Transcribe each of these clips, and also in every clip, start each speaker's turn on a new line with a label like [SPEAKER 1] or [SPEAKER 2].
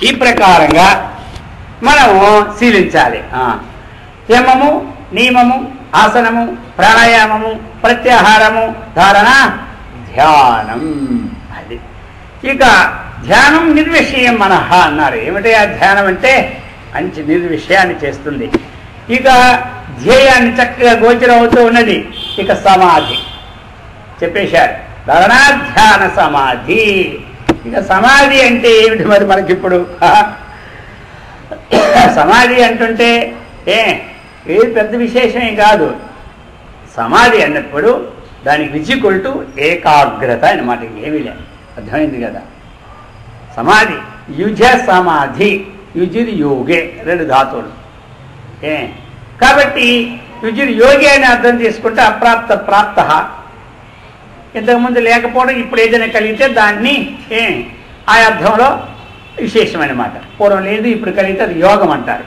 [SPEAKER 1] ఈ ప్రకారంగా మనము శీలించాలి. యమము, నియమము, ఆసనము, ప్రాణాయామము, ప్రత్యాహారము, ధారణ, ధ్యానం. అది ఇక ధ్యానం నిర్విషయం మనః అన్నారు. ఏమిటి ఆ ధ్యానం అంటే? మంచి నిర్విషయాన్ని చేస్తుంది. ఇక ధ్యేయాన్ని చక్కగా గోచరం అవుతూ ఉన్నది. ఇక సమాధి చెప్పేశారు. ధారణ, ధ్యాన, సమాధి. ఇక సమాధి అంటే ఏమిటి మరి మనకిప్పుడు? సమాధి అంటుంటే ఏది పెద్ద విశేషమే కాదు. సమాధి అన్నప్పుడు దానికి విజికొల్టు ఏకాగ్రత అన్నమాట. ఏమీ లేదు. అర్థమైంది కదా? సమాధి యుజ సమాధి, యుజిర్ యోగే, రెండు ధాతువులు. కాబట్టి యుజిర్ యోగి అని అర్థం చేసుకుంటే అప్రాప్త ప్రాప్త. ఇంతకుముందు లేకపోవడం ఇప్పుడు ఏదైనా కలిగితే దాన్ని ఆ అర్థంలో విశేషమన్నమాట. పూర్వం లేదు, ఇప్పుడు కలిగితే అది యోగం అంటారు.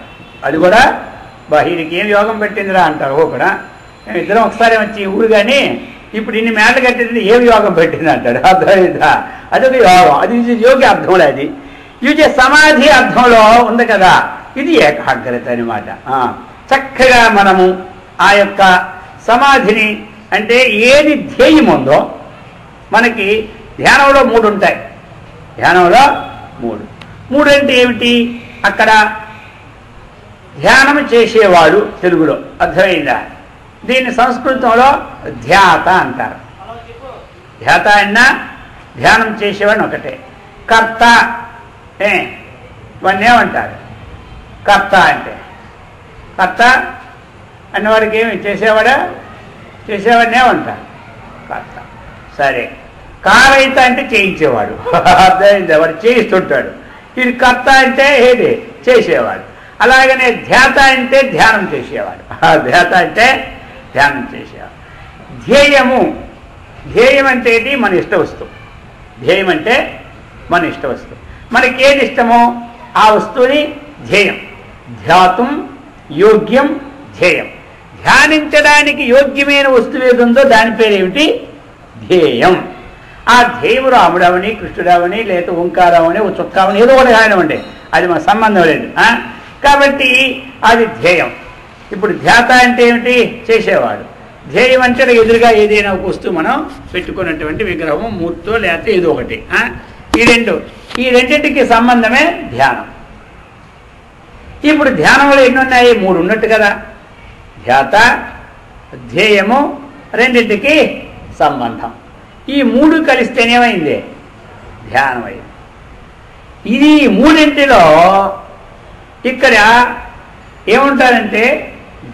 [SPEAKER 1] అది కూడా బహిరికి ఏం యోగం పెట్టిందిరా అంటారు. కూడా మేము ఇద్దరం ఒకసారి వచ్చి ఊరు కానీ ఇప్పుడు ఇన్ని మేటలు కట్టింది ఏం యోగం పెట్టింది అంటాడు. అర్థమైందా? అదొక యోగం. అది యోగి అర్థంలో, అది యుజ సమాధి అర్థంలో ఉంది కదా. ఇది ఏకాగ్రత అనమాట. చక్కగా మనము ఆ యొక్క సమాధిని అంటే ఏది ధ్యేయం ఉందో, మనకి ధ్యానంలో 3 ఉంటాయి. ధ్యానంలో 3 అంటే ఏమిటి? అక్కడ ధ్యానం చేసేవాడు తెలుగులో, అర్థమైందా? దీన్ని సంస్కృతంలో ధ్యాత అంటారు. ధ్యాత అన్నా ధ్యానం చేసేవాడిని ఒకటే. కర్త వాడిని ఏమంటారు? కర్త అంటే కర్త అన్నవాడికి ఏమి చేసేవాడా? చేసేవాడిని ఏమంటారు? కర్త. సరే, కారైత అంటే చేయించేవాడు. అర్థమైందా? వాడు చేయిస్తుంటాడు. ఇది కర్త అంటే ఏది? చేసేవాడు. అలాగనే ధ్యాత అంటే ధ్యానం చేసేవాడు. ధ్యాత అంటే ధ్యానం చేసేవాడు. ధ్యేయము, ధ్యేయం అంటే ఏంటి? మన ఇష్ట వస్తువు. ధ్యేయం అంటే మన ఇష్ట వస్తువు. మనకి ఏది ఇష్టమో ఆ వస్తువుని ధ్యేయం. ధ్యాతం యోగ్యం ధ్యేయం. ధ్యానించడానికి యోగ్యమైన వస్తువు ఏది ఉందో దాని పేరు ఏమిటి? ధ్యేయం. ఆ ధ్యేయం రాముడవని, కృష్ణుడవని, లేదా ఓంకారమని, ఓ చుక్కావని, ఏదో ఒకటి కానివ్వండి, అది మన సంబంధం లేదు. కాబట్టి అది ధ్యేయం. ఇప్పుడు ధ్యాత అంటే ఏమిటి? చేసేవాడు. ధ్యేయం అంటే ఎదురుగా ఏదైనా ఒక వస్తువు మనం పెట్టుకున్నటువంటి విగ్రహము, మూర్తో లేకపోతే ఏదో ఒకటి. ఈ రెండింటికి సంబంధమే ధ్యానం. ఇప్పుడు ధ్యానంలో ఎన్ని ఉన్నాయి? 3 ఉన్నట్టు కదా. ధ్యాత, ధ్యేయము, రెండింటికి సంబంధం. ఈ 3 కలిస్తేనేమైంది? ధ్యానం అయింది. ఇది 3 ఇక్కడ ఏముంటారంటే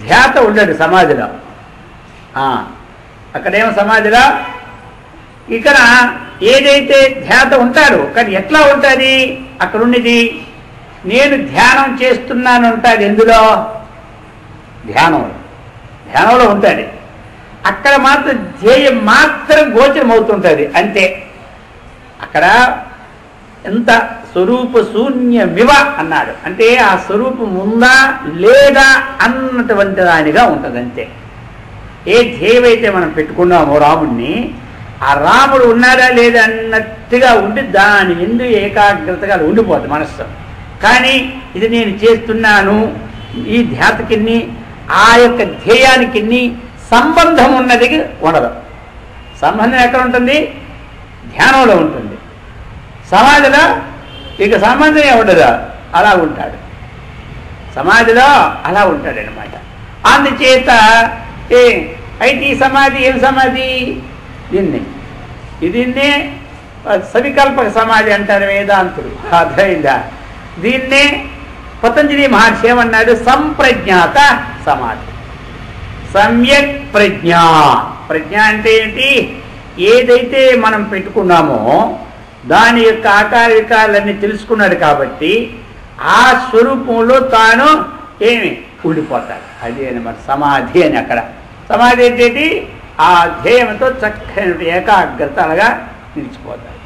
[SPEAKER 1] ధ్యాత ఉండడు సమాధిలో. అక్కడేమో సమాధిలో ఇక్కడ ఏదైతే ధ్యాత ఉంటాడు, కానీ ఎట్లా ఉంటుంది? అక్కడ ఉన్నది నేను ధ్యానం చేస్తున్నాను ఉంటుంది. ఎందులో? ధ్యానంలో ఉంటుంది. అక్కడ మాత్రం ధ్యేయం మాత్రం గోచరం అవుతుంటుంది అంతే. అక్కడ ఎంత స్వరూప శూన్యమివ అన్నాడు అంటే ఆ స్వరూపం ఉందా లేదా అన్నటువంటి దానిగా ఉంటుంది అంతే. ఏ ధ్యేయమైతే మనం పెట్టుకున్నామో రాముడిని, ఆ రాముడు ఉన్నాడా లేదా అన్నట్టుగా ఉండి దాని ఎందుకు ఏకాగ్రతగా ఉండిపోతుంది మనస్సు. కానీ ఇది నేను చేస్తున్నాను, ఈ ధ్యాతకిన్ని ఆ యొక్క ధ్యేయానికి సంబంధం ఉన్నది ఉండదు. సంబంధం ఎక్కడ ఉంటుంది? ధ్యానంలో ఉంటుంది. సమాధిలో ఇక సంబంధమే ఉండదు. అలా ఉంటాడు సమాధిలో, అలా ఉంటాడనమాట. అందుచేత అయితే ఈ సమాధి ఏం సమాధి? దీన్నే సవికల్పక సమాధి అంటారు వేదాంతులు. అర్థమైందా? దీన్నే పతంజలి మహర్షి ఏమన్నాడు? సంప్రజ్ఞాత సమాధి. సమ్యక్ ప్రజ్ఞ. ప్రజ్ఞ అంటే ఏంటి? ఏదైతే మనం పెట్టుకున్నామో దాని యొక్క ఆకార వికారాలన్నీ తెలుసుకున్నాడు కాబట్టి ఆ స్వరూపంలో తాను ఉండిపోతాడు. అది అనమాట సమాధి అని. అక్కడ సమాధి ఏంటి? ఆ ధ్యేయంతో చక్కని ఏకాగ్రత అలాగా నిలిచిపోతాడు.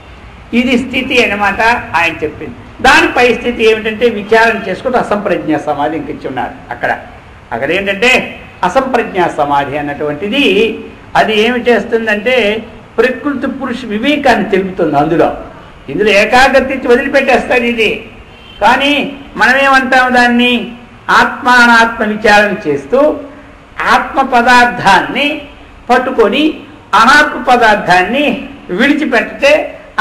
[SPEAKER 1] ఇది స్థితి అనమాట ఆయన చెప్పింది. దానిపై స్థితి ఏమిటంటే విచారణ చేసుకుంటూ అసంప్రజ్ఞ సమాధి ఇంకిచ్చున్నారు. అక్కడ ఏంటంటే అసంప్రజ్ఞ సమాధి అన్నటువంటిది అది ఏమి చేస్తుందంటే ప్రకృతి పురుష వివేకాన్ని తెలుపుతుంది. ఇందులో ఏకాగ్రత ఇచ్చి వదిలిపెట్టేస్తాడు. ఇది కానీ మనమేమంటాం దాన్ని ఆత్మానాత్మ విచారణ చేస్తూ ఆత్మ పదార్థాన్ని పట్టుకొని అనాత్మ పదార్థాన్ని విడిచిపెడితే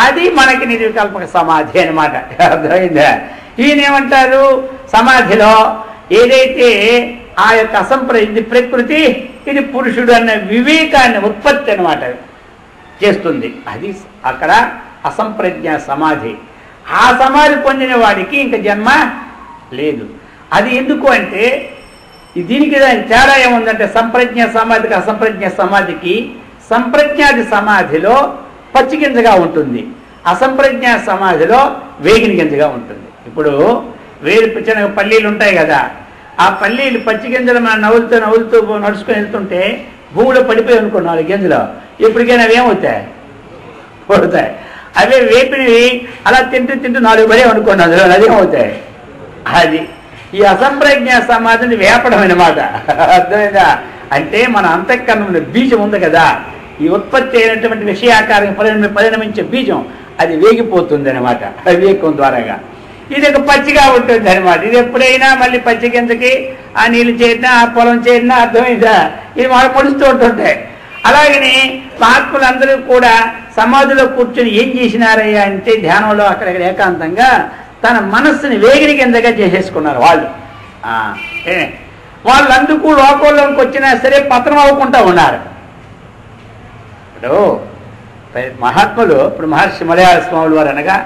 [SPEAKER 1] అది మనకి నిర్వికల్పక సమాధి అనమాట. అర్థమైందా? ఈయనేమంటారు, సమాధిలో ఏదైతే ఆ యొక్క ఇది ప్రకృతి, ఇది పురుషుడు అన్న వివేకాన్ని ఉత్పత్తి అనమాట చేస్తుంది. అది అక్కడ అసంప్రజ్ఞ సమాధి. ఆ సమాధి పొందిన వాడికి ఇంకా జన్మ లేదు. అది ఎందుకు అంటే దీనికి తేడా ఏముందంటే సంప్రజ్ఞ సమాధికి అసంప్రజ్ఞ సమాధికి, సంప్రజ్ఞాది సమాధిలో పచ్చి గింజగా ఉంటుంది, అసంప్రజ్ఞ సమాధిలో వేగిన గింజగా ఉంటుంది. ఇప్పుడు చిన్న పల్లీలు ఉంటాయి కదా, ఆ పల్లీలు పచ్చి గింజలు మనం నవ్వులుతూ నడుచుకొని వెళ్తుంటే భూమిలో పడిపోయి అనుకున్నాం 4 గింజలు, ఎప్పటికైనా అవి ఏమవుతాయి, పడుతాయి. అవే వేపినవి అలా తింటూ 4 పడే అనుకోండి, అందులో అదేమవుతాయి. అది ఈ అసంప్రజ్ఞ సమాధిని వేపడం అన్నమాట. అర్థమైందా? అంటే మన అంతఃకరణంలో బీజం ఉంది కదా, ఈ ఉత్పత్తి అయినటువంటి విషయాకారం పరిణమించే బీజం అది వేగిపోతుంది అనమాట వివేకం ద్వారాగా. ఇది ఒక పచ్చిగా ఉంటుంది అనమాట. ఇది ఎప్పుడైనా మళ్ళీ పచ్చి కిందకి ఆ నీళ్ళు చేరినా ఆ పొలం చేరినా, అర్థమైందా, ఇది మనం పొడుస్తూ ఉంటుంటాయి. అలాగని మహాత్ములందరూ కూడా సమాధిలో కూర్చొని ఏం చేసినారయ్యా అంటే ధ్యానంలో అక్కడక్కడ ఏకాంతంగా తన మనస్సుని వేగిరి కిందగా చేసేసుకున్నారు వాళ్ళు. వాళ్ళందుకు లోకంలోకి వచ్చినా సరే పతనం అవ్వకుండా ఉన్నారు. ఇప్పుడు మహాత్ములు, ఇప్పుడు మహర్షి మలయాళ స్వాములు వారు అనగా,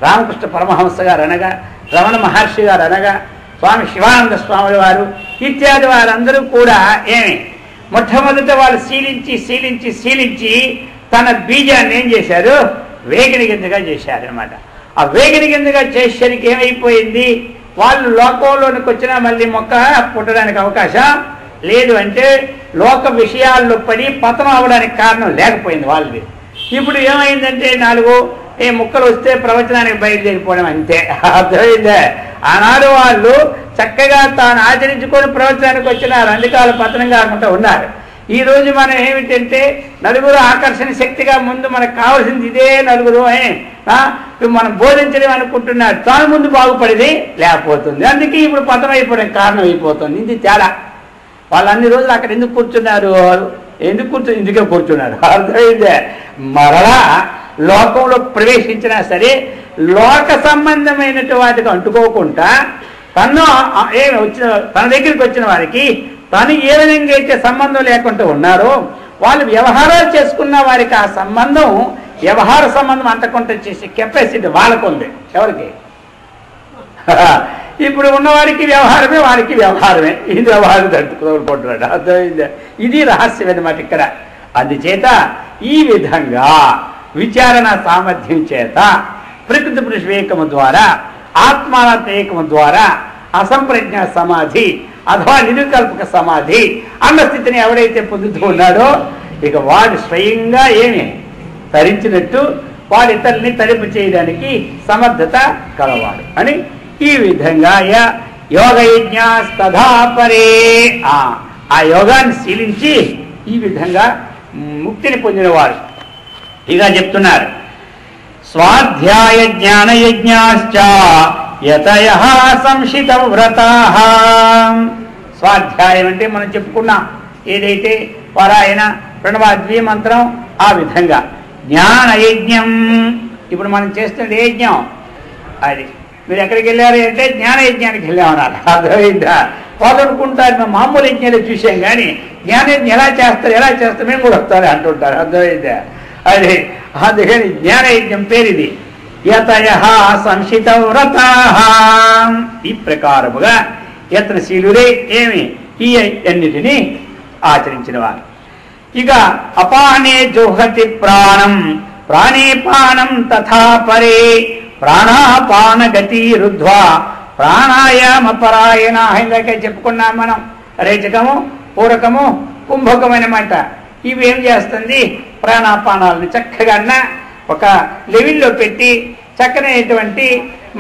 [SPEAKER 1] రామకృష్ణ పరమహంస గారు అనగా, రమణ మహర్షి గారు అనగా, స్వామి శివానంద స్వాముల వారు ఇత్యాది వారందరూ కూడా మొట్టమొదట వాళ్ళు శీలించి తన బీజాన్ని ఏం చేశారు, వేగిరి గింజగా చేశారనమాట. ఆ వేగిరి గింజగా చేసేసరికి ఏమైపోయింది, వాళ్ళు లోకంలోనికి వచ్చినా మళ్ళీ మొక్క పుట్టడానికి అవకాశం లేదు. అంటే లోక విషయాల్లో పడి పతనం అవడానికి కారణం లేకపోయింది వాళ్ళది. ఇప్పుడు ఏమైందంటే 4 ముక్కలు వస్తే ప్రవచనానికి బయలుదేరిపోవడం అంతే. అర్థమైందే? ఆనాడు వాళ్ళు చక్కగా తాను ఆచరించుకొని ప్రవచనానికి వచ్చినారు, అందుకే వాళ్ళు పతనం కాకుండా ఉన్నారు. ఈ రోజు మనం ఏమిటంటే నలుగురు ఆకర్షణ శక్తిగా ముందు మనకు కావాల్సింది ఇదే నలుగురు మనం బోధించడం అనుకుంటున్నారు, తాను ముందు బాగుపడేది లేకపోతుంది. అందుకే ఇప్పుడు పతనం అయిపోవడం కారణం అయిపోతుంది. ఇది తేడా. వాళ్ళు అన్ని రోజులు అక్కడ ఎందుకు కూర్చున్నారు, ఇందుకే కూర్చున్నారు. అర్థమైందే? మరలా లోకంలో ప్రవేశించినా సరే లోక సంబంధమైనటువంటి వాటికి అంటుకోకుండా తన దగ్గరికి వచ్చిన వారికి తను ఏ విధంగా అయితే సంబంధం లేకుండా ఉన్నారో వాళ్ళు వ్యవహారాలు చేసుకున్న వారికి ఆ సంబంధం వ్యవహార సంబంధం అంటకుండా చేసే కెపాసిటీ వాళ్ళకు ఉంది. ఎవరికి? ఇప్పుడు ఉన్నవారికి వ్యవహారమే, వారికి వ్యవహారమే. ఇది వ్యవహారం తట్టుకుంటున్నాడు. అర్థమైందా? ఇది రహస్యం అన్నమాట ఇక్కడ. అందుచేత ఈ విధంగా విచారణ సామర్థ్యం చేత ప్రకృతి పురుష వివేకము ద్వారా ఆత్మానాత్మ ఏకము ద్వారా అసంప్రజ్ఞ సమాధి అథవా నిర్వికల్పక సమాధి అన్న స్థితిని ఎవడైతే పొందుతూ ఉన్నాడో ఇక వాడు స్వయంగా తరించినట్టు వాడి ఇతరుల్ని తరింపు చేయడానికి సమర్థత కలవాడు అని ఈ విధంగా యోగయజ్ఞాస్తథాపరే ఆ యోగాన్ని శీలించి ఈ విధంగా ముక్తిని పొందినవాడు. ఇక చెప్తున్నారు, స్వాధ్యాయ జ్ఞాన యజ్ఞాశ్చ యతయః సంశిత వ్రతాః. స్వాధ్యాయం అంటే మనం చెప్పుకున్నాం ఏదైతే పారాయణ ప్రణవాద్వీ మంత్రం, ఆ విధంగా జ్ఞాన యజ్ఞం ఇప్పుడు మనం చేస్తున్నది యజ్ఞం. అది మీరు ఎక్కడికి వెళ్ళారు అంటే జ్ఞాన యజ్ఞానికి వెళ్ళామన్నారు. అర్థమైందా? వాళ్ళు అనుకుంటారు మేము మామూలు యజ్ఞాలు చూసాం కానీ జ్ఞానయజ్ఞం ఎలా చేస్తారు మేము కూడా వస్తారు అంటుంటారు. అర్థమైందా? అది అందుకని జ్ఞానయజ్ఞం పేరు ఇది. యతయః సంశిత వ్రతాః. ఈ ప్రకారముగా యత్నశీలురే ఈ అన్నిటినీ ఆచరించిన వారు. ఇక అపానే జోహతి ప్రాణం ప్రాణే పానం తథా పరే ప్రాణాపాన గతి రుద్ధ్వా ప్రాణాయామ పరాయణ. ఇందాక చెప్పుకున్నాం మనం. రేచకము, పూరకము, కుంభకం అన్నమాట. ఇవి ఏం చేస్తుంది, ప్రాణాపానాలను చక్కగా ఒక లెవెల్లో పెట్టి చక్కనైనటువంటి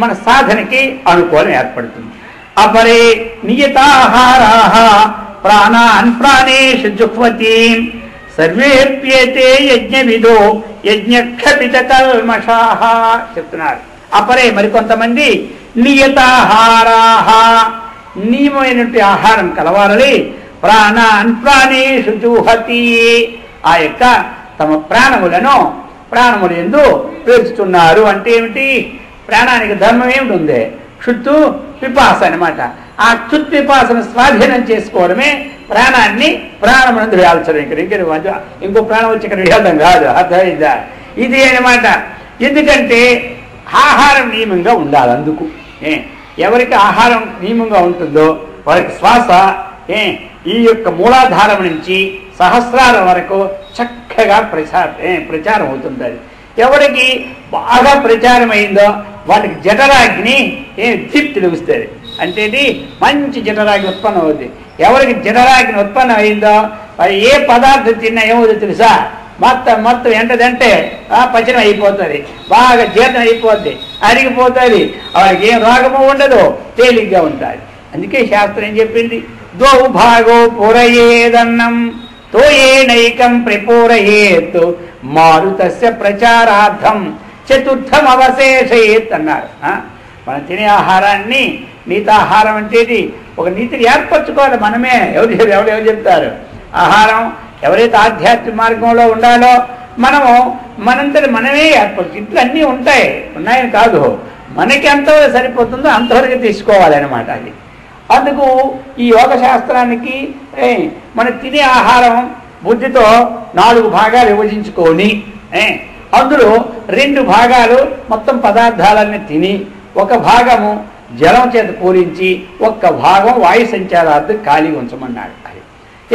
[SPEAKER 1] మన సాధనకి అనుకూలం ఏర్పడుతుంది. అపరే నియతాహారాః ప్రాణాన్ ప్రాణేషు జుహ్వతి సర్వేప్యేతే యజ్ఞవిదో యజ్ఞక్షపిత కల్మషాః చెప్తున్నారు. అపరే మరికొంతమంది నియతాహారాహ నియమైనటువంటి ఆహారం కలవాలని ప్రాణాన్ ప్రాణేషు జుహతి ఆ యొక్క తమ ప్రాణములు యందు పేర్చుతున్నారు. అంటే ఏమిటి? ప్రాణానికి ధర్మం ఏమిటి ఉంది? క్షుత్తు పిపాస అనమాట. ఆ క్షుత్ పిపాసను స్వాధీనం చేసుకోవడమే ప్రాణమునందు వేయాల్సిన. ఇంకో ప్రాణం వచ్చి ఇక్కడ వేయడం కాదు, అర్థమైందా? ఇది అనమాట. ఎందుకంటే ఆహారం నియమంగా ఉండాలి. అందుకు ఎవరికి ఆహారం నియమంగా ఉంటుందో వారికి శ్వాస ఈ యొక్క మూలాధారం నుంచి సహస్రాల వరకు చక్కగా ప్రచారం అవుతుంది. ఎవరికి బాగా ప్రచారం అయిందో వాటికి జఠరాగ్ని దీప్తి లభిస్తుంది. అంటే మంచి జఠరాగ్ని ఉత్పన్నం అవుతుంది. ఎవరికి జఠరాగ్ని ఉత్పన్నం అయిందో ఏ పదార్థం తిన్నా ఏమవుతుంది తెలుసా? మొత్తం ఎంటదంటే పచనం అయిపోతుంది, బాగా జీర్ణం అయిపోద్ది, అరిగిపోతుంది, వారికి ఏం రోగము ఉండదు, తేలిగ్గా ఉంటుంది. అందుకే శాస్త్రం ఏం చెప్పింది? ద్వౌ భాగో పూరయేదన్నం తోయేనైకం ప్రపూరయేత్ మారుతస్య ప్రచారార్థం చతుర్థం అవశేషయేత్ అన్నారు. మనం తినే ఆహారాన్ని నీతాహారం అంటే ఒక నీతిని ఏర్పరచుకోవాలి మనమే. ఎవరు చెప్తారు? ఆహారం ఎవరైతే ఆధ్యాత్మిక మార్గంలో ఉండాలో మనంతటి మనమే ఏర్పరచు. ఇంట్లో అన్నీ ఉన్నాయని కాదు, మనకి ఎంతవరకు సరిపోతుందో అంతవరకు తీసుకోవాలన్నమాట. అది అందుకు ఈ యోగ శాస్త్రానికి మనం తినే ఆహారం బుద్ధితో 4 భాగాలు విభజించుకొని అందులో 2 భాగాలు మొత్తం పదార్థాలన్నీ తిని, ఒక భాగము జలం చేత పూరించి, ఒక్క భాగం వాయు సంచారార్థం ఖాళీ ఉంచమన్నాడు. అది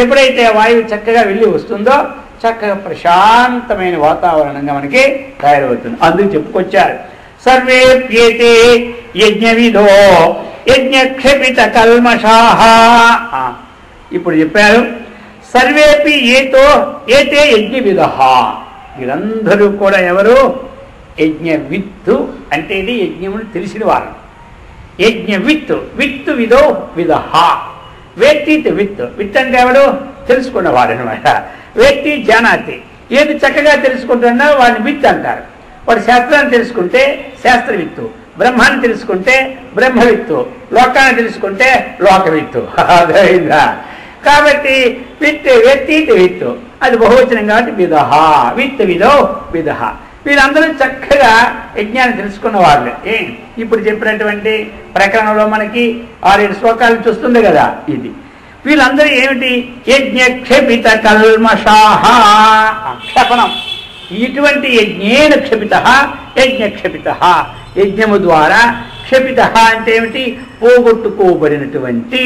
[SPEAKER 1] ఎప్పుడైతే వాయువు చక్కగా వెళ్ళి వస్తుందో చక్కగా ప్రశాంతమైన వాతావరణంగా మనకి తయారవుతుంది. అందుకు చెప్పుకొచ్చారు. సర్వేప్యేతే యజ్ఞవిధో యజ్ఞక్షపిత కల్మషాః. ఇప్పుడు చెప్పారు సర్వేపి ఏతే యజ్ఞవిధః. వీళ్ళందరూ కూడా ఎవరు? యజ్ఞవిత్తు అంటే ఇది యజ్ఞమును తెలిసిన వారు. యజ్ఞవిత్తు విత్తు విధః. వేత్తి విత్ అంటే ఎవడు? తెలుసుకున్నవాడు అనమాట. వేత్తి జానాతి. ఏది చక్కగా తెలుసుకుంటున్నా వాడిని విత్ అంటారు. వాడు శాస్త్రాన్ని తెలుసుకుంటే శాస్త్రవిత్తు, బ్రహ్మాన్ని తెలుసుకుంటే బ్రహ్మవిత్తు, లోకాన్ని తెలుసుకుంటే లోకవిత్తు. అర్థమైందా? కాబట్టి విత్తు అది బహువచనం కాబట్టి విధః, విధః. వీళ్ళందరూ చక్కగా యజ్ఞాన్ని తెలుసుకున్న వాళ్ళే. ఇప్పుడు చెప్పినటువంటి ప్రకరణంలో మనకి 6-7 శ్లోకాలు చూస్తుంది కదా. ఇది వీళ్ళందరూ ఏమిటి? యజ్ఞక్షపిత కల్మషాః. క్షపణం. ఇటువంటి యజ్ఞేన క్షపితః యజ్ఞక్షపితః. యజ్ఞము ద్వారా క్షపిత అంటే ఏమిటి? పోగొట్టుకోబడినటువంటి.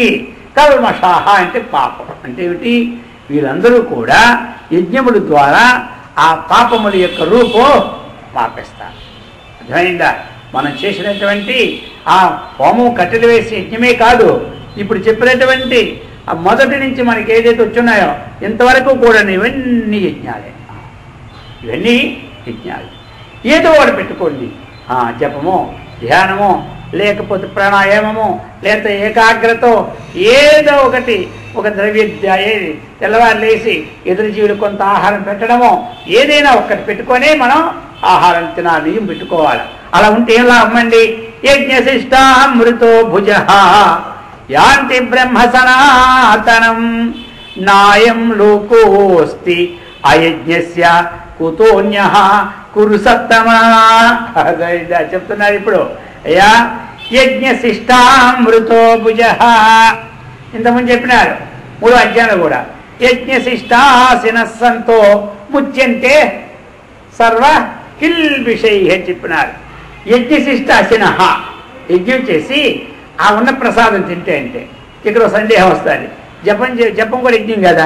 [SPEAKER 1] కల్మషాః అంటే పాపం. అంటే ఏమిటి? వీళ్ళందరూ కూడా యజ్ఞముల ద్వారా ఆ పాపముల యొక్క రూపం మాపేస్తారు. అర్థమైందా? మనం చేసినటువంటి ఆ హోమం కట్టెలు వేసి యజ్ఞమే కాదు, ఇప్పుడు చెప్పినటువంటి ఆ మొదటి నుంచి మనకి ఏదైతే వచ్చున్నాయో ఇంతవరకు కూడా ఇవన్నీ యజ్ఞాలే. ఇవన్నీ యజ్ఞాలు. ఏదో ఒకటి పెట్టుకోండి. జపము, ధ్యానము, లేకపోతే ప్రాణాయామము, లేకపోతే ఏకాగ్రతో ఏదో ఒక ద్రవ్య తెల్లవారు లేసి ఎదురు జీవులు కొంత ఆహారం పెట్టడమో ఏదైనా ఒక్కటి పెట్టుకొనే మనం ఆహారం తినాలి, పెట్టుకోవాలి. అలా ఉంటే ఏం లాభమండి? యజ్ఞశిష్టామృతో భుజ యాంతి బ్రహ్మ సనాతనం నాయం లోకోస్తి అయజ్ఞస్య కుతోన్యః కురు సత్తమా. చెప్తున్నారు ఇప్పుడు. అయ్యా యజ్ఞశిష్టామృతో భుజ. ఇంతకుముందు చెప్పినారు 3వ అధ్యాయంలో కూడా యజ్ఞశిష్టాసిన సంతో ముచ్యంతే సర్వ కిల్బిషై అని చెప్పినారు. యజ్ఞశిష్టాసిన యజ్ఞం చేసి ఆ ఉన్న ప్రసాదం తింటే అంటే ఇక్కడ సందేహం వస్తుంది. జపం కూడా యజ్ఞం కదా,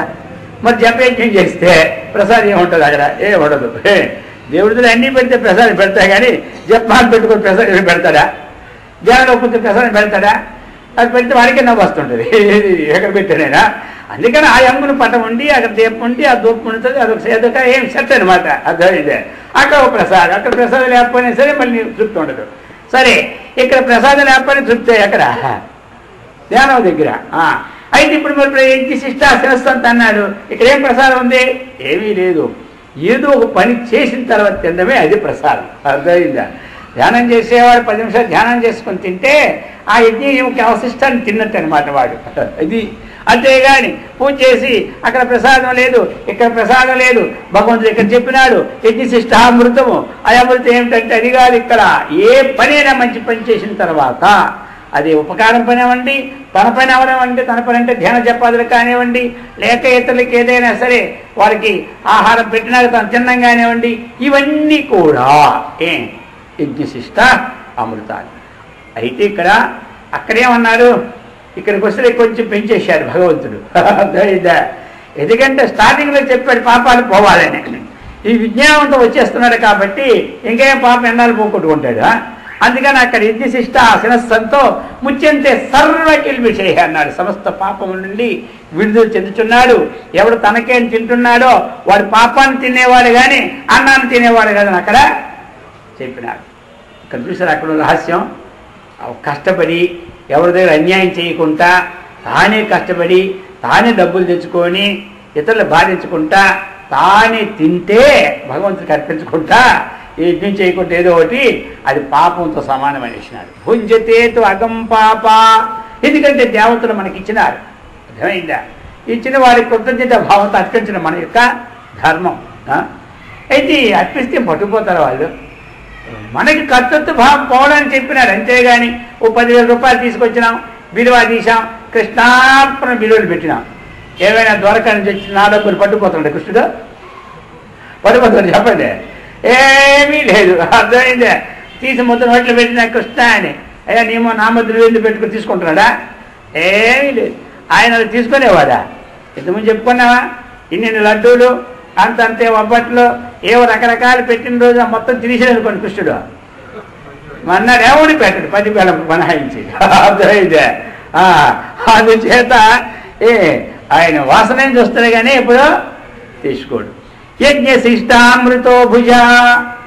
[SPEAKER 1] మరి జపయజ్ఞం చేస్తే ప్రసాదం ఏముంటుంది? అక్కడ ఏముండదు. దేవుడితో అన్నీ పెడితే ప్రసాదం పెడతా కానీ జపాన్ని పెట్టుకొని ప్రసాదం పెడతాడా? ధ్యానంలో కూర్చొని ప్రసాదం పెడతాడా? అది పెడితే వాడికే నవ్వు వస్తుంటుంది. ఎక్కడ పెట్టానైనా. అందుకని ఆ అమ్మును పటం ఉండి అక్కడ దీపం ఉండి ఆ దూపం ఉంటుంది. అదొక సేదక ఏం సెట్ అనమాట. అర్థమైందే. అక్కడ ఒక ప్రసాదం, అక్కడ ప్రసాదం లేకపోయినా సరే మళ్ళీ తృప్తి ఉండదు. సరే, ఇక్కడ ప్రసాదం లేకపోయినా తృప్తి ఎక్కడ? ధ్యానం దగ్గర. అయితే ఇప్పుడు మరి యజ్ఞశిష్టాశిరస్సంత అన్నాడు. ఇక్కడ ఏం ప్రసాదం ఉంది? ఏమీ లేదు. ఏదో ఒక పని చేసిన తర్వాత తినడమే అది ప్రసాదం. అర్థమైందా? ధ్యానం చేసేవాడు 10 నిమిషాలు ధ్యానం చేసుకుని తింటే ఆ యజ్ఞకి అవశిష్టాన్ని తిన్నట్టు అనమాట వాడు. ఇది అంతేగాని పూజ చేసి అక్కడ ప్రసాదం లేదు, ఇక్కడ ప్రసాదం లేదు, భగవంతుడు ఇక్కడ చెప్పినాడు యజ్ఞశిష్టామృతము, ఆ అమృతం ఏమిటంటే అది కాదు. ఇక్కడ ఏ పనైనా మంచి పని చేసిన తర్వాత అది ఉపకారం పని అవ్వండి, తన పని అవనివ్వండి, తన పని అంటే ధ్యాన జపాదులు కానివ్వండి, లేక ఇతరులకి ఏదైనా సరే వారికి ఆహారం పెట్టినాక తను తిన్నం కానివ్వండి, ఇవన్నీ కూడా యజ్ఞశిష్ట అమృతాలు. అయితే ఇక్కడ అక్కడేమన్నారు, ఇక్కడికి వస్తే కొంచెం పెంచేశారు భగవంతుడు. ఎందుకంటే స్టార్టింగ్లో చెప్పాడు పాపాలు పోవాలని, ఈ విజ్ఞానంతో వచ్చేస్తున్నాడు కాబట్టి ఇంకేం పాపం ఎన్నాళ్ళు పోగొట్టుకుంటాడు. అందుకని అక్కడ యజ్ఞశిష్ట శిరస్సంతో ముచ్యంతే సర్వకిల్ విషయ అన్నాడు. సమస్త పాపము నుండి విడుదల చెందుతున్నాడు. ఎవడు తనకేం తింటున్నాడో వాడు పాపాన్ని తినేవాడు కానీ అన్నాన్ని తినేవాడు కాదని అక్కడ చెప్పినాడు. ఇక్కడ చూసారు అక్కడ రహస్యం. కష్టపడి ఎవరి దగ్గర అన్యాయం చేయకుండా తానే కష్టపడి తానే డబ్బులు తెచ్చుకొని ఇతరులు బాధించుకుంటా తానే తింటే భగవంతుడికి అర్పించుకుంటా యజ్ఞం చేయకుండా ఏదో ఒకటి అది పాపంతో సమానం అనేసినాడు. భుంజతేతు అగం పాప. ఎందుకంటే దేవతలు మనకి ఇచ్చినారు, అర్థమైందా? ఇచ్చిన వారి కృతజ్ఞత భావంతో అర్పించడం మన యొక్క ధర్మం. అయితే అర్పిస్తే పట్టుకుపోతారు వాళ్ళు. మనకి కర్తృత్వ భావం పోవడానికి చెప్పినాడు. అంతేగాని ఓ 10,000 రూపాయలు తీసుకొచ్చినాం, బిలువ తీసాం, కృష్ణార్పణ బిలువలు పెట్టినాం, ఏమైనా దొరకని చెప్పి నా డబ్బులు పట్టుకుపోతుండే కృష్ణుడు? పట్టుకుపోతాడు చెప్పండి? ఏమీ లేదు, అర్థమైందే? తీసి ముద్ర నోట్లు పెట్టినా కృష్ణ అని, అయ్యా నేమో నా ముద్ర వెళ్ళి పెట్టుకుని తీసుకుంటున్నాడా? ఏమీ లేదు. ఆయన తీసుకునేవాడా? ఇంతకుముందు చెప్పుకున్నావా? ఇన్ని లడ్డూలు అంతే ఒబ్బట్లు ఏవో రకరకాలు పెట్టిన రోజు మొత్తం తినేసాడనుకోండి కృష్ణుడు, మన్నాడు ఎవడి పెట్టడు 10 వేల బనాయించి, అర్థమైందే? అందుచేత ఆయన వాసన చూస్తాడు కానీ ఎప్పుడు తీసుకోడు. యజ్ఞశిష్టామృతో భుజ.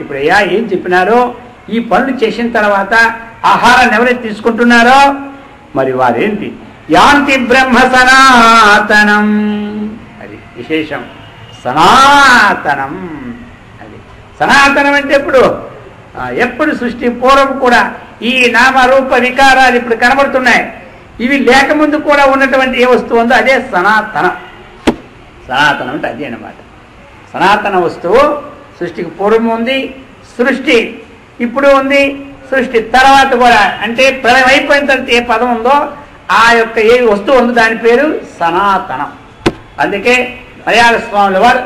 [SPEAKER 1] ఇప్పుడు అయ్యా ఏం చెప్పినారో, ఈ పనులు చేసిన తర్వాత ఆహారాన్ని ఎవరైతే తీసుకుంటున్నారో మరి వారేంటి యాంతి బ్రహ్మ సనాతనం. అది విశేషం. సనాతనం అది సనాతనం అంటే ఎప్పుడు సృష్టి పూర్వం కూడా ఈ నామరూప వికారాలు ఇప్పుడు కనబడుతున్నాయి. ఇవి లేకముందు కూడా ఉన్నటువంటి ఏ వస్తువు ఉందో అదే సనాతనం. సనాతనం అంటే అదే అన్నమాట. సనాతన వస్తువు సృష్టికి పూర్వం ఉంది, సృష్టి ఇప్పుడు ఉంది, సృష్టి తర్వాత కూడా. అంటే ప్రళయం అయిపోయిన తర్వాత ఏ పదం ఉందో ఆ యొక్క ఏ వస్తువు ఉందో దాని పేరు సనాతనం. అందుకే మలయాళ స్వాముల వారు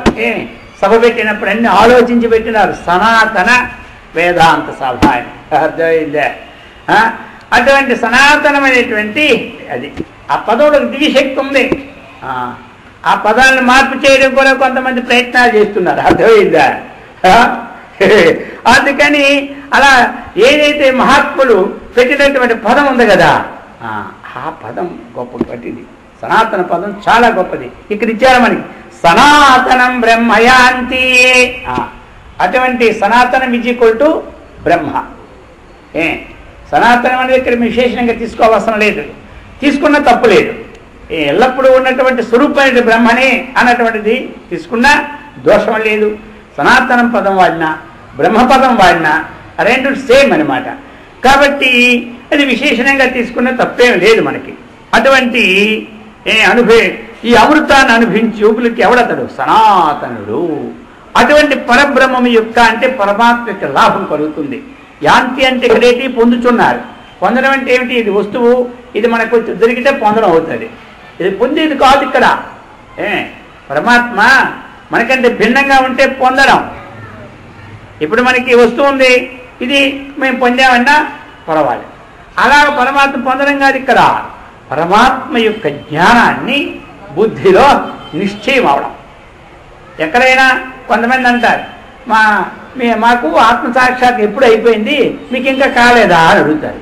[SPEAKER 1] సభ పెట్టినప్పుడు అన్ని ఆలోచించి పెట్టినారు, సనాతన వేదాంత సభ అని. అర్థమైందే? అటువంటి సనాతనమైనటువంటి అది ఆ పదంలో దివ్యశక్తి ఉంది. ఆ పదాలను మార్పు చేయడం కూడా కొంతమంది ప్రయత్నాలు చేస్తున్నారు, అర్థమైందా? అందుకని అలా ఏదైతే మహాత్ములు పెట్టినటువంటి పదం ఉంది కదా, ఆ పదం గొప్పది. సనాతన పదం చాలా గొప్పది. ఇక్కడ ఇచ్చారు మనకి సనాతనం బ్రహ్మయాంతి. అటువంటి సనాతనం = బ్రహ్మ. సనాతనం అనేది ఇక్కడ విశేషంగా తీసుకోవాల్సిన లేదు, తీసుకున్న తప్పు లేదు. ఎల్లప్పుడూ ఉన్నటువంటి స్వరూపమైన బ్రహ్మనే అన్నటువంటిది తీసుకున్నా దోషం లేదు. సనాతనం పదం వాడినా బ్రహ్మపదం వాడినా రెండు సేమ్ అనమాట. కాబట్టి అది విశేషణంగా తీసుకున్న తప్పేం లేదు మనకి. అటువంటి ఈ అమృతాన్ని అనుభవించి యోగులకి ఎవడతడు? సనాతనుడు. అటువంటి పరబ్రహ్మము యొక్క అంటే పరమాత్మ యొక్క లాభం కలుగుతుంది. యాంతి అంటే ఇక్కడేటి పొందుతున్నారు. పొందడం అంటే ఏమిటి? ఇది వస్తువు, ఇది మనకు దొరికితే పొందడం అవుతుంది. ఇది పొందేది కాదు ఇక్కడ. పరమాత్మ మనకంటే భిన్నంగా ఉంటే పొందడం. ఇప్పుడు మనకి వస్తువు ఉంది, ఇది మేము పొందామన్నా పర్వాలేదు. అలా పరమాత్మ పొందడం కాదు ఇక్కడ. పరమాత్మ యొక్క జ్ఞానాన్ని బుద్ధిలో నిశ్చయం అవడం. ఎక్కడైనా కొంతమంది అంటారు, మాకు ఆత్మసాక్షాత్ ఎప్పుడు అయిపోయింది, మీకు ఇంకా కాలేదా అని అడుగుతారు.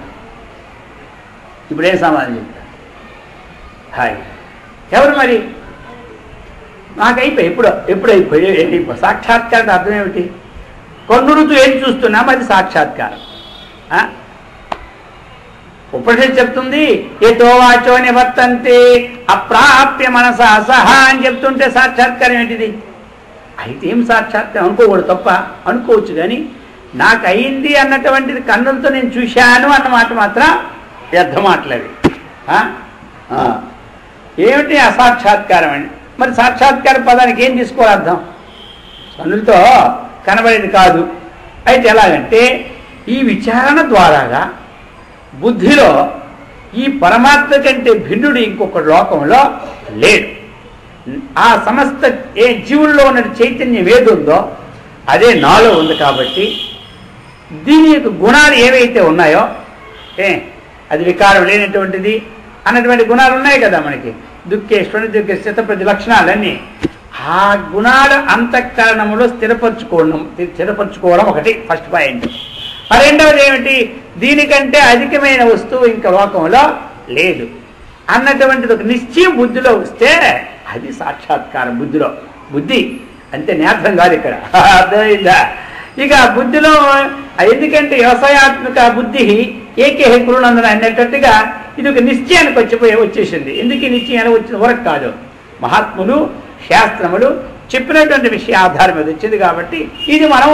[SPEAKER 1] ఇప్పుడేం సమాధానం చెప్తారు? హాయ్ ఎవరు మరి? నాకు అయిపోయి ఎప్పుడు అయిపోయి సాక్షాత్కారం అర్థం ఏమిటి? కొన్నురుతూ ఏం చూస్తున్నాం అది సాక్షాత్కారం. ఉపనిషత్తు చెప్తుంది ఏతో వాచో నివర్తంతే అప్రాప్య మనసా సహా అని చెప్తుంటే సాక్షాత్కారం ఏంటిది? అయితే ఏం సాక్షాత్కారం అనుకోకూడదు, తప్ప అనుకోవచ్చు. కానీ నాకు అయింది అన్నటువంటిది కన్నులతో నేను చూశాను అన్నమాట మాత్రం వ్యర్థ మాటలవి. ఏమిటి అసాక్షాత్కారం అండి? మరి సాక్షాత్కార పదానికి ఏం తీసుకోవాలి అర్థం? కన్నులతో కనబడేది కాదు. అయితే ఎలాగంటే ఈ విచారణ ద్వారాగా బుద్ధిలో ఈ పరమాత్మ కంటే భిన్నుడు ఇంకొక లోకంలో లేడు. ఆ సమస్త ఏ జీవుల్లో ఉన్న చైతన్యం ఏదుందో అదే నాలో ఉంది. కాబట్టి దీని యొక్క గుణాలు ఏవైతే ఉన్నాయో అది వికారం లేనటువంటిది అన్నటువంటి గుణాలు ఉన్నాయి కదా మనకి. దుఃఖేశ్వరుని దుఃఖ స్థితప్రతి లక్షణాలన్నీ ఆ గుణాలు అంతఃకరణములో స్థిరపరచుకోవడం ఒకటి ఫస్ట్ పాయింట్. రెండవది ఏమిటి? దీనికంటే అధికమైన వస్తువు ఇంకా లోకంలో లేదు అన్నటువంటిది ఒక నిశ్చయం బుద్ధిలో వస్తే అది సాక్షాత్కారం. బుద్ధి అంతే, నేత్రం కాదు ఇక్కడ. అర్థమైందా? ఇక బుద్ధిలో ఎందుకంటే వ్యవసాయాత్మక బుద్ధి ఏకేహి కురునందన అన్నట్టుగా ఇది ఒక నిశ్చయానికి వచ్చేసింది. ఎందుకు ఈ నిశ్చయాన్ని వచ్చిన వరకు కాదు, మహాత్ములు శాస్త్రములు చెప్పినటువంటి విషయ ఆధారం మీద వచ్చింది. కాబట్టి ఇది మనం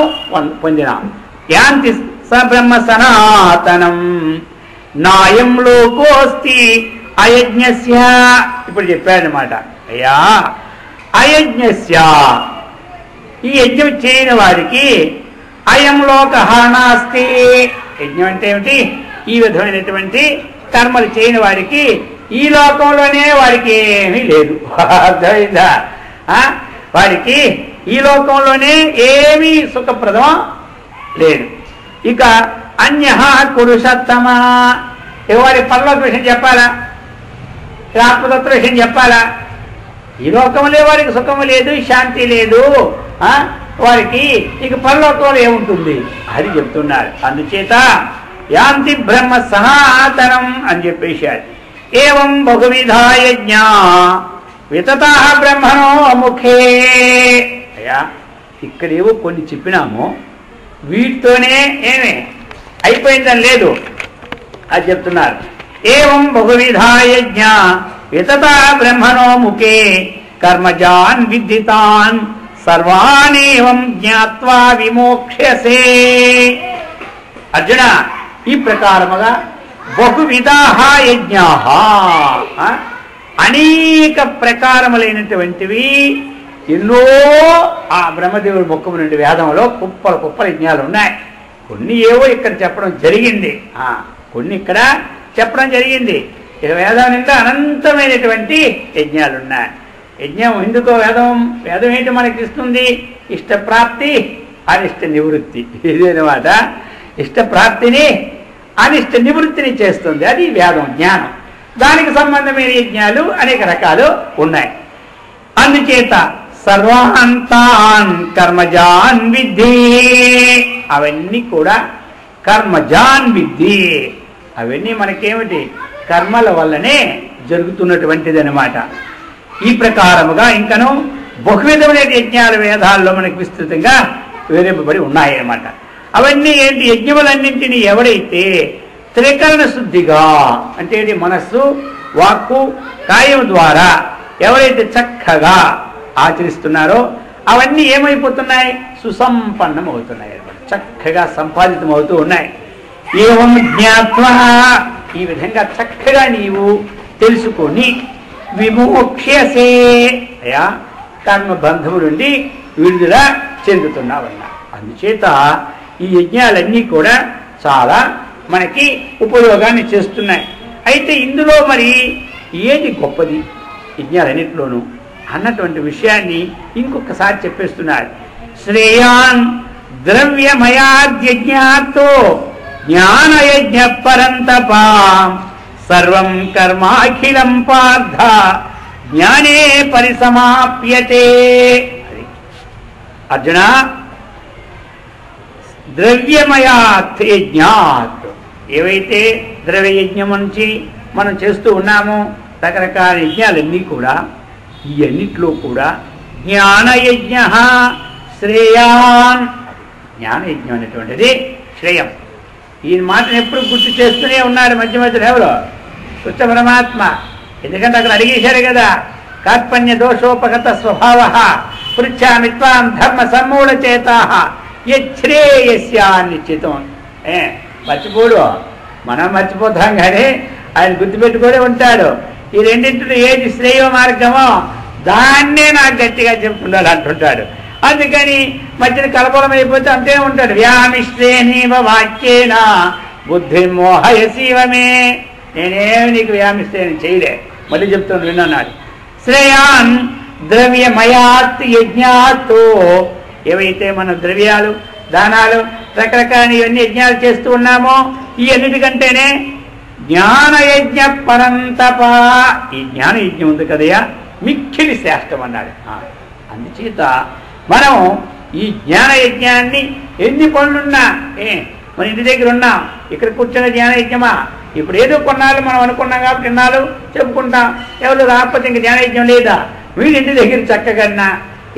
[SPEAKER 1] పొందినాం. యాంతి సబ్రహ్మ సనాతనం నాయం లోకోస్తి అయజ్ఞస్య. ఇప్పుడు చెప్పాడనమాట, అయ్యా అయజ్ఞస్య ఈ యజ్ఞం చేయని వారికి అయం లోక నాస్తి. యజ్ఞం అంటే ఏమిటి? ఈ విధమైనటువంటి కర్మలు చేయని వారికి ఈ లోకంలోనే వారికి ఏమీ లేదు. అర్థమైందా? వారికి ఈ లోకంలోనే ఏమీ సుఖప్రదం లేదు. ఇక అన్యః కురుషత్తమా, వారి పరలోక విషయం చెప్పాలా, ఆత్మతత్వ విషయం చెప్పాలా? ఈ లోకంలో వారికి సుఖము లేదు, శాంతి లేదు, వారికి ఇక పరలోకంలో ఏముంటుంది అది చెప్తున్నారు. అందుచేత యాంతి బ్రహ్మ సనాతనం అని చెప్పేశారు. ఏవం బహువిధా యజ్ఞ వితతా బ్రహ్మణో ముఖే. అయ్యా ఇక్కడేవో కొన్ని చెప్పినాము, వీటితోనే ఏమే అయిపోయిందని లేదు, అది చెప్తున్నారు. ఏవం బహువిధా యజ్ఞ వితతా బ్రహ్మణో ముఖే కర్మజాన్ విద్ధితాన్ సర్వానేవం జ్ఞాత్వా విమోక్ష్యసే. అర్జున, ఈ ప్రకారముగా బహువిధాః యజ్ఞాః, అనేక ప్రకారములైనటువంటివి ఎన్నో ఆ బ్రహ్మదేవుడి ముఖము నుండి వేదంలో కుప్పల యజ్ఞాలు ఉన్నాయి. కొన్ని ఏవో ఇక్కడ చెప్పడం జరిగింది, కొన్ని ఇక్కడ చెప్పడం జరిగింది. ఇక వేదం నిండా అనంతమైనటువంటి యజ్ఞాలు ఉన్నాయి. యజ్ఞం ఎందుకో వేదం ఏంటి మనకి ఇస్తుంది? ఇష్టప్రాప్తి అనిష్ట నివృత్తి. ఇదేనమాట, ఇష్టప్రాప్తిని అనిష్ట నివృత్తిని చేస్తుంది, అది వేదం జ్ఞానం. దానికి సంబంధమైన యజ్ఞాలు అనేక రకాలు ఉన్నాయి. అందుచేత సర్వాంతాన్ కర్మజాన్ విద్ధి, అవన్నీ కూడా కర్మజాన్ విద్ధి. అవన్నీ మనకేమిటి? కర్మల వల్లనే జరుగుతున్నటువంటిది అనమాట. ఈ ప్రకారముగా ఇంకను బహువిధమైన యజ్ఞాల వేదాల్లో మనకు విస్తృతంగా వివరింపబడి ఉన్నాయి అన్నమాట. అవన్నీ ఏంటి? యజ్ఞములన్నింటినీ ఎవరైతే త్రికరణ శుద్ధిగా అంటే మనస్సు వాక్కు కాయం ద్వారా ఎవరైతే చక్కగా ఆచరిస్తున్నారో అవన్నీ ఏమైపోతున్నాయి? సుసంపన్నం అవుతున్నాయి అన్నమాట, చక్కగా సంపాదితం అవుతూ ఉన్నాయి. ఏవం జ్ఞాత్వా, ఈ విధంగా చక్కగా నీవు తెలుసుకొని విమోక్ష్యసే, అయా కర్మబంధము నుండి విడుదల చెందుతున్నావన్నా. అందుచేత ఈ యజ్ఞాలన్నీ కూడా చాలా మనకి ఉపయోగాన్ని చేస్తున్నాయి. అయితే ఇందులో మరి ఏది గొప్పది యజ్ఞాలన్నింటిలోనూ అన్నటువంటి విషయాన్ని ఇంకొకసారి చెప్పేస్తున్నారు. శ్రేయాన్ ద్రవ్యమయాద్యజ్ఞాతో జ్ఞానయజ్ఞ పరంతపా సర్వం కర్మాఖిలం పార్థ జ్ఞానే పరిసమాప్యతే. అర్జున, ద్రవ్యమయాత్ యజ్ఞాత్, ఏవైతే ద్రవ్యయజ్ఞం నుంచి మనం చేస్తూ ఉన్నామో రకరకాల యజ్ఞాలన్నీ కూడా, ఈ అన్నిట్లో కూడా జ్ఞానయజ్ఞ శ్రేయాన్, జ్ఞానయజ్ఞం అనేటువంటిది శ్రేయం. ఈ మాటను ఎప్పుడు గుర్తు చేస్తూనే ఉన్నారు మధ్య మధ్యలో ఎవరో కృష్ణ పరమాత్మ. ఎందుకంటే అక్కడ అడిగేశారు కదా, కార్పణ్య దోషోపగత స్వభావ పృచ్ఛామి త్వాం ధర్మ సమ్మూఢ చేతా యశ్రేయస్యాన్నిశ్చితం. మర్చిపోడు, మనం మర్చిపోతాం కానీ ఆయన గుర్తుపెట్టుకొని ఉంటాడు. ఈ రెండింటిలో ఏది శ్రేయ మార్గమో దాన్నే నాకు గట్టిగా చెప్తున్నాడు అంటుంటాడు. అందుకని మధ్యన కలపలం అయిపోతే అంతే ఉంటాడు. వ్యామిశ్రేణీవ వాక్యేన బుద్ధి మోహయసీవమే. నేనేమి నీకు వ్యామిశ్రేణి చేయలే, మళ్ళీ చెప్తాను విన్నాడు. శ్రేయాన్ ద్రవ్యమయాత్ యజ్ఞాతో, ఏవైతే మన ద్రవ్యాలు దానాలు రకరకాల ఇవన్నీ యజ్ఞాలు చేస్తూ ఉన్నామో ఈ అన్నిటికంటేనే జ్ఞానయజ్ఞ పరంతప, ఈ జ్ఞానయజ్ఞం ఉంది కదయా మిక్కిలి శ్రేష్టం అన్నాడు. అందుచేత మనం ఈ జ్ఞానయజ్ఞాన్ని ఎన్ని పనులున్నా మన ఇంటి దగ్గర ఉన్నాం, ఇక్కడ కూర్చున్న జ్ఞానయజ్ఞమా? ఇప్పుడు ఏదో కొన్నాళ్ళు మనం అనుకున్నాం కాబట్టి ఇన్నాళ్ళు చెప్పుకుంటాం. ఎవరు రాకపోతే ఇంక జ్ఞానయజ్ఞం లేదా? వీళ్ళ ఇంటి దగ్గర చక్కగా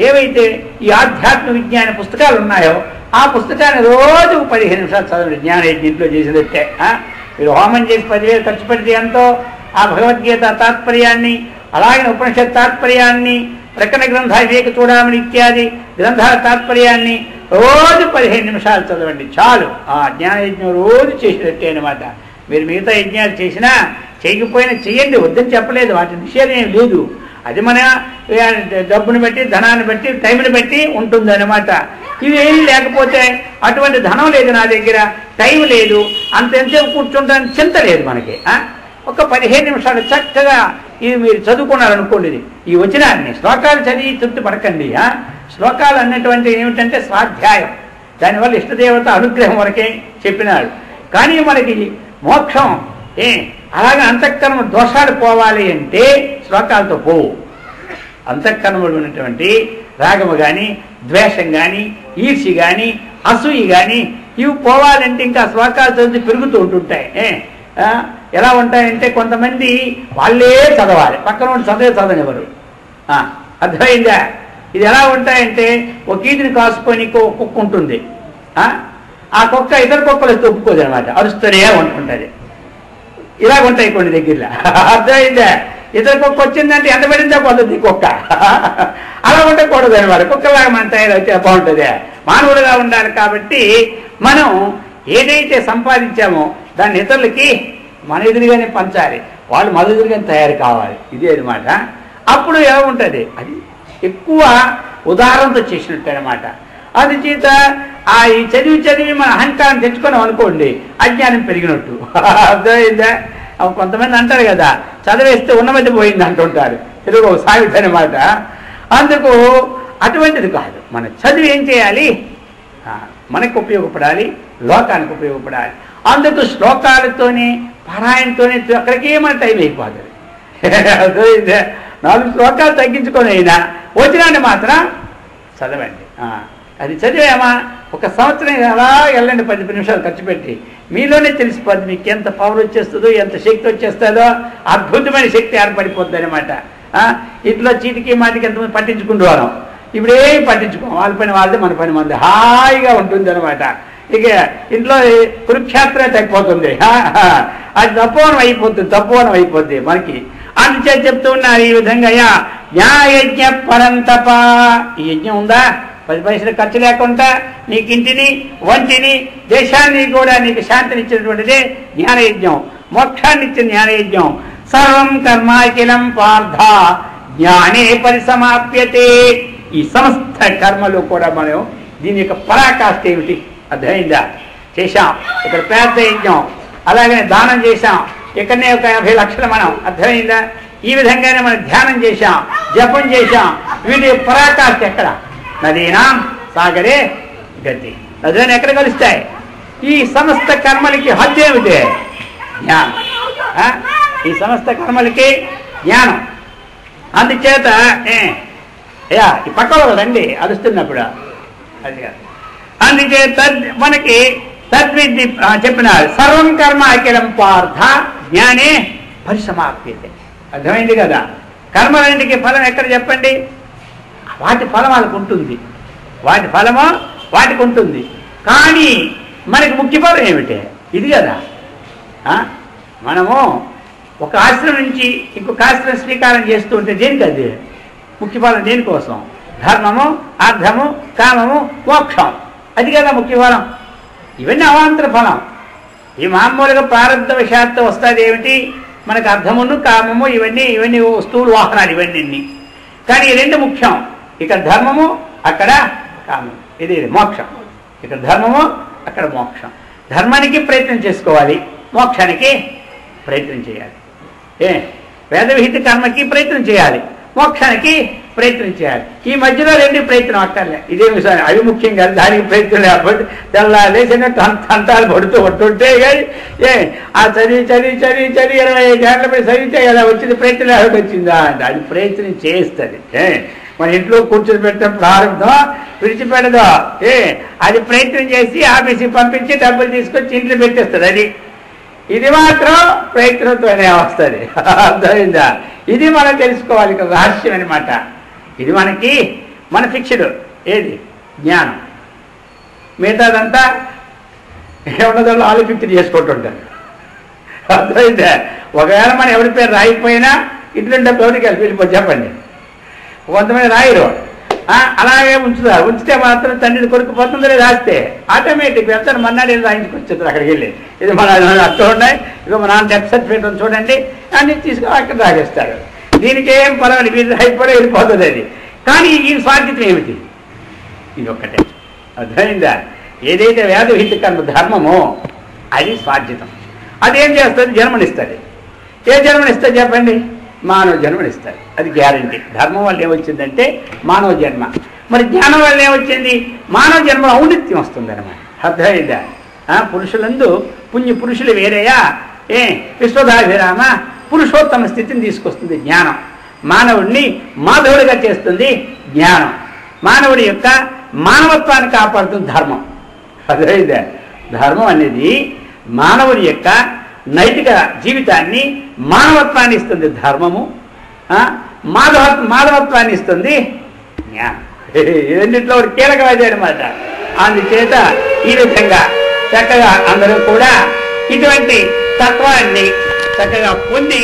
[SPEAKER 1] ఏవైతే ఈ ఆధ్యాత్మ విజ్ఞాన పుస్తకాలు ఉన్నాయో ఆ పుస్తకాన్ని రోజు 15 నిమిషాలు చదవండి. జ్ఞానయజ్ఞం ఇంట్లో చేసేదట్టే. మీరు హోమం చేసి 10,000 ఖర్చు పెడితే ఎంతో ఆ భగవద్గీత తాత్పర్యాన్ని, అలాగే ఉపనిషత్ తాత్పర్యాన్ని, ప్రకరణ గ్రంథాలు వివేక చూడమని ఇత్యాది గ్రంథాల తాత్పర్యాన్ని రోజు 15 నిమిషాలు చదవండి చాలు. ఆ జ్ఞానయజ్ఞం రోజు చేసేటట్టే అనమాట. మీరు మిగతా యజ్ఞాలు చేసినా చేయకపోయినా చెయ్యండి, వద్దని చెప్పలేదు, వాటి నిషేధం ఏం లేదు. అది మన డబ్బుని బట్టి, ధనాన్ని బట్టి, టైంని బట్టి ఉంటుంది అనమాట. ఇవేం లేకపోతే అటువంటి ధనం లేదు నా దగ్గర, టైం లేదు, అంతెంతసేపు కూర్చుంటానికి చింత లేదు మనకి. ఒక 15 నిమిషాలు చక్కగా ఇది మీరు చదువుకున్నారనుకోండి. ఈ వచనాన్ని శ్లోకాలు చదివి తృప్తి పడకండి. శ్లోకాలు అన్నటువంటి ఏమిటంటే స్వాధ్యాయం, దానివల్ల ఇష్టదేవత అనుగ్రహం వరకే చెప్పినాడు. కానీ మనకి మోక్షం అలాగే అంతఃకరణ దోషాలు పోవాలి అంటే శ్లోకాలతో పోవు. అంతఃకరణలో ఉన్నటువంటి రాగము కానీ, ద్వేషం కానీ, ఈర్షి కానీ, అసూయ కానీ ఇవి పోవాలంటే ఇంకా శ్లోకాలు చదివి పెరుగుతూ ఉంటుంటాయి. ఎలా ఉంటాయంటే కొంతమంది వాళ్ళే చదవాలి, పక్కన ఉండి చదవనివ్వరు. అర్థమైందా? ఇది ఎలా ఉంటాయంటే ఒక ఈదిని కాసుకొని కుక్క ఉంటుంది. ఆ కుక్క ఇతర కుక్కలు ఒప్పుకోదు అనమాట, అరుస్తూనే ఉంటుంటుంది. ఇలా ఉంటాయి కొన్ని దగ్గరలో. అర్థమైందా? ఇతర కుక్క వచ్చిందంటే ఎంత పడిందా పోతుంది కుక్క. అలా ఉండకూడదు అనమాట. కుక్కలాగా మన తయారైతే బాగుంటుంది. మానవుడుగా ఉండాలి. కాబట్టి మనం ఏదైతే సంపాదించామో దాన్ని ఇతరులకి మన ఎదురుగానే పంచాలి, వాళ్ళు మన ఎదురుగానే తయారు కావాలి. ఇదే అనమాట. అప్పుడు ఎలా ఉంటుంది? అది ఎక్కువ ఉదాహరణతో చేసినట్టు అనమాట. అందుచేత ఈ చదివి మన అహంకారం తెచ్చుకున్నాం అనుకోండి, అజ్ఞానం పెరిగినట్టు. అర్థమైందా? కొంతమంది అంటారు కదా, చదివేస్తే ఉన్నమతి పోయింది అంటుంటారు, తెలుగు సాగుతుంది అనమాట. అందుకు అటువంటిది కాదు. మన చదివి ఏం చేయాలి? మనకు ఉపయోగపడాలి, లోకానికి ఉపయోగపడాలి. అందుకు శ్లోకాలతోనే పారాయణతోనే అక్కడికే మన టైం అయిపోతుంది. అర్థమైందా? 4 శ్లోకాలు తగ్గించుకొని అయినా వచనాన్ని మాత్రం చదవండి. అది చదివామా ఒక సంవత్సరం అలా వెళ్ళండి, 10 నిమిషాలు ఖర్చు పెట్టి. మీలోనే తెలిసిపోద్ది మీకు ఎంత పవర్ వచ్చేస్తుందో, ఎంత శక్తి వచ్చేస్తుందో. అద్భుతమైన శక్తి ఏర్పడిపోద్ది అనమాట. ఇంట్లో చీటికి మాటికి ఎంతమంది పట్టించుకుంటూ వాళ్ళం, ఇప్పుడు ఏం పట్టించుకోం. వాళ్ళ పని వాళ్ళది, మన పని మంది, హాయిగా ఉంటుంది అనమాట. ఇక ఇంట్లో కురుక్షేత్రం తగ్గిపోతుంది. అది తపోవనం అయిపోద్ది మనకి. అందుచేత చెప్తూ ఉన్నారు ఈ విధంగా న్యాయజ్ఞ పరంతప. ఈ యజ్ఞం ఉందా? 10 పైసలు ఖర్చు లేకుండా నీకు ఇంటిని, వంటిని, దేశాన్ని కూడా నీకు శాంతినిచ్చినటువంటిదే జ్ఞానయజ్ఞం, మోక్షాన్ని ఇచ్చిన జ్ఞానయజ్ఞం. సర్వం కర్మాఖిలం పార్థ జ్ఞానే పరిసమాప్యతే. ఈ సమస్త కర్మలు కూడా మనం దీని యొక్క పరాకాష్ఠ ఏమిటి అర్థమైందా? చేశాం ఇక్కడ పెద్ద యజ్ఞం, అలాగే దానం చేశాం, ఇక్కడనే ఒక 50 లక్షలు మనం, అర్థమైందా? ఈ విధంగానే మనం ధ్యానం చేశాం, జపం చేశాం. వీటి పరాకాష్ఠ ఎక్కడ? నదీనా సాగరే గతి. నదులను ఎక్కడ కలుస్తాయి? ఈ సమస్త కర్మలకి హద్దు ఏమిటి? జ్ఞానం. ఈ సమస్త కర్మలకి జ్ఞానం. అందుచేత ఈ పక్క వాళ్ళు రండి అరుస్తున్నప్పుడు అది కాదు. అందుచేత మనకి తద్విద్ది చెప్పినారు. సర్వం కర్మ అఖిలం పార్థ జ్ఞానే పరిసమాప్యతే. అర్థమైంది కదా? కర్మలన్నింటికి ఫలం ఎక్కడ చెప్పండి? వాటి ఫలం వాళ్ళకు ఉంటుంది, వాటి ఫలము వాటికి ఉంటుంది. కానీ మనకి ముఖ్య ఫలం ఏమిటి? ఇది కదా. మనము ఒక ఆశ్రమం నుంచి ఇంకొక ఆశ్రమం స్వీకారం చేస్తూ ఉంటే దేనికి అది ముఖ్య ఫలం? దేనికోసం? ధర్మము, అర్థము, కామము, మోక్షం. అది కదా ముఖ్య ఫలం. ఇవన్నీ అవాంతర ఫలం. ఈ మామూలుగా ప్రారంభ వశాత్తు వస్తుంది ఏమిటి, మనకు అర్థమును కామము, ఇవన్నీ వస్తువులు, వాహనాలు, ఇవన్నీ. కానీ ఈ రెండు ముఖ్యం. ఇక్కడ ధర్మము, అక్కడ కామం. ఇది మోక్షం. ఇక్కడ ధర్మము, అక్కడ మోక్షం. ధర్మానికి ప్రయత్నం చేసుకోవాలి, మోక్షానికి ప్రయత్నం చేయాలి. వేదవిహిత కర్మకి ప్రయత్నం చేయాలి, మోక్షానికి ప్రయత్నం చేయాలి. ఈ మధ్యలో రెండు ప్రయత్నం అక్కర్లే. ఇదేమి అవి ముఖ్యం కాదు. దానికి ప్రయత్నం లేకపోతే తెల్లాలేసినట్టు అంతాలు పడుతుంటే కానీ ఆ చదివి 25 ఏళ్ళ పై చదివితే కదా వచ్చింది, ప్రయత్నం లేకపోతే వచ్చిందా అంటే అది ప్రయత్నం చేస్తుంది. మన ఇంట్లో కూర్చొని పెట్టిన ప్రారంభం విడిచిపెడదో, అది ప్రయత్నం చేసి ఆఫీస్కి పంపించి డబ్బులు తీసుకొచ్చి ఇంట్లో పెట్టేస్తుంది. ఇది మాత్రం ప్రయత్నంతోనే వస్తుంది. అర్థమైందా? ఇది మనం తెలుసుకోవాలి. ఇక్కడ రహస్యం అనమాట. ఇది మన ఫిక్స్డ్ ఏది జ్ఞానం. మిగతాదంతా ఏమన్నదో ఆలోచించి చేసుకుంటుంటారు. అర్థమైందా? ఒకవేళ మనం ఎవరి పేరు రాయిపోయినా ఇటువంటి ఎవరికి వెళ్ళిపోయి చెప్పండి. కొంతమంది రాయరు, అలాగే ఉంచుతారు. ఉంచితే మాత్రం తండ్రిని కొడుకు పోతుందో రాస్తే ఆటోమేటిక్ వెళ్తాను మన్నాడు రాయించుకొచ్చేస్తారు. అక్కడికి వెళ్ళి ఇది మన అక్కడ ఉన్నాయి, ఇక మా నాన్న డెత్ సర్టిఫికేట్ చూడండి అన్ని తీసుకుని అక్కడ రాసేస్తారు. దీనికి ఏం పర్వాలేదు, వీళ్ళు అయిపోయి వెళ్ళిపోతుంది అది. కానీ ఈ సాధ్యత ఏమిటి? ఇది ఒక్కటే. అర్థమైందా? ఏదైతే వేదవిహిత కర్మ ధర్మమో అది సాధ్యతం. అదేం చేస్తుంది? జన్మనిస్తుంది. ఏ జన్మనిస్తుంది చెప్పండి? మానవ జన్మనిస్తారు. అది గ్యారంటీ. ధర్మం వల్ల ఏమొచ్చిందంటే మానవ జన్మ. మరి జ్ఞానం వల్ల ఏమొచ్చింది? మానవ జన్మ ఔన్నత్యం వస్తుంది అన్నమాట. అర్థమైందా? పురుషులందు పుణ్య పురుషులు వేరేయా విశ్వదాభిరామ పురుషోత్తమ స్థితిని తీసుకొస్తుంది జ్ఞానం. మానవుడిని మాధవుడిగా చేస్తుంది జ్ఞానం. మానవుడి యొక్క మానవత్వాన్ని కాపాడుతుంది ధర్మం. అర్థమైందా? ధర్మం అనేది మానవుడి యొక్క నైతిక జీవితాన్ని, మానవత్వాన్ని ఇస్తుంది ధర్మము. మాధవత్వాన్ని ఇస్తుంది జ్ఞానం. రెండిట్లో ఒకటి కీలకమైనది అనమాట. అందుచేత ఈ విధంగా చక్కగా అందరూ కూడా ఇటువంటి తత్వాన్ని చక్కగా పొంది